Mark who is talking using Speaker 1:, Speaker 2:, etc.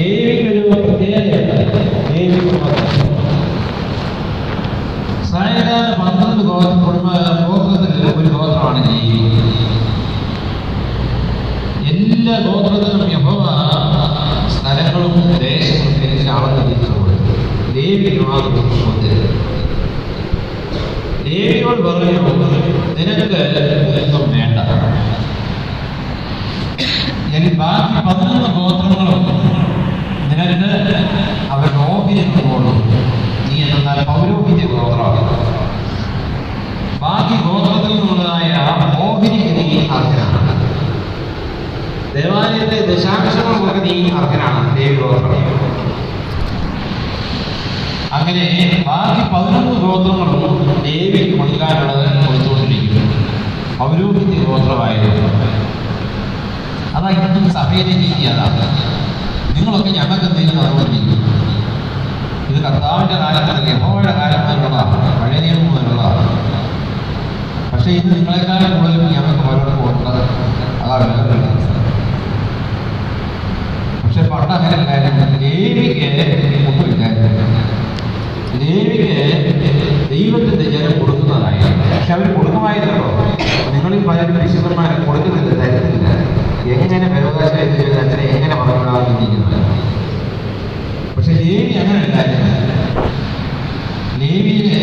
Speaker 1: ലേവിക്കൊരു പ്രത്യേകതയുണ്ട്. ലേവിക്ക് ഇസ്രായേലിലെ 12 ഗോത്രത്തിൽ ഒരു ഗോത്രമാണ് ലേവി. എല്ലാ ഗോത്രത്തിനും യഹോവ സ്ഥലങ്ങളും ദേശങ്ങളും തിരിച്ച് അളന്ന് തിരിച്ചു കൊടുത്തു. ലേവിക്ക് മാത്രം ലേവിയോട് പറഞ്ഞു, നിനക്ക് ഒന്നും വേണ്ട. ബാക്കി 11 ഗോത്രങ്ങളും നിനക്ക് അവരുടെ ഓഹരിക്ക് പോകുന്നു. നീ എന്നാൽ പൗരോഹിത്യ ഗോത്രമാണ്. ബാക്കി ഗോത്രത്തിൽ നിന്നുള്ളതായ ഓഹരിക്ക് നീ അർഹനാണ്. ദേവാലയത്തെ ദശാംശങ്ങൾക്ക് നീ അർഹനാണ്. ലേവി ഗോത്രം. അങ്ങനെ ബാക്കി 11 ഗോത്രങ്ങളും ലേവിക്ക് കൊടുക്കാനുള്ളത് കൊടുത്തുകൊണ്ടിരിക്കുന്നു. പൗരോഹിത്യ ഗോത്രമായിരുന്നു. അതാ ഇന്നും സഭയിലെ രീതി. അതാണ് നിങ്ങളൊക്കെ ഞങ്ങൾക്ക് എന്തെങ്കിലും തന്നുകൊണ്ടിരിക്കും. ഇത് കർത്താവിൻ്റെ കാലം മുതൽ യഹോവയുടെ കാലം മുതലുള്ളതാണ്, പഴയ നിയമം മുതലുള്ളതാണ്. പക്ഷേ ഇത് നിങ്ങളെക്കാളും കൂടുതലും ഞങ്ങൾക്ക് പലർക്കും ഉണ്ട്. അതാണ് വേറെ. പക്ഷെ പണ്ട് അങ്ങനെ അല്ലായിരുന്നു. ലേവിക്ക് ഒന്നുമില്ലായിരുന്നു. ലേവിക്ക് ദൈവത്തിൻ്റെ ജനം കൊടുക്കുന്നതായിരുന്നു. പക്ഷെ അവർ കൊടുക്കുമായിരുന്നല്ലോ. നിങ്ങളിൽ പലരും വിശുദ്ധന്മാരെ കൊടുക്കുന്നില്ല, തരുന്നില്ല. എങ്ങനെ ബലോദാശായിട്ട് അച്ഛനെ എങ്ങനെ പറഞ്ഞിരിക്കുന്നത്. പക്ഷെ ലേവി അങ്ങനെ അല്ലായിരുന്നു. ലേവിയിലെ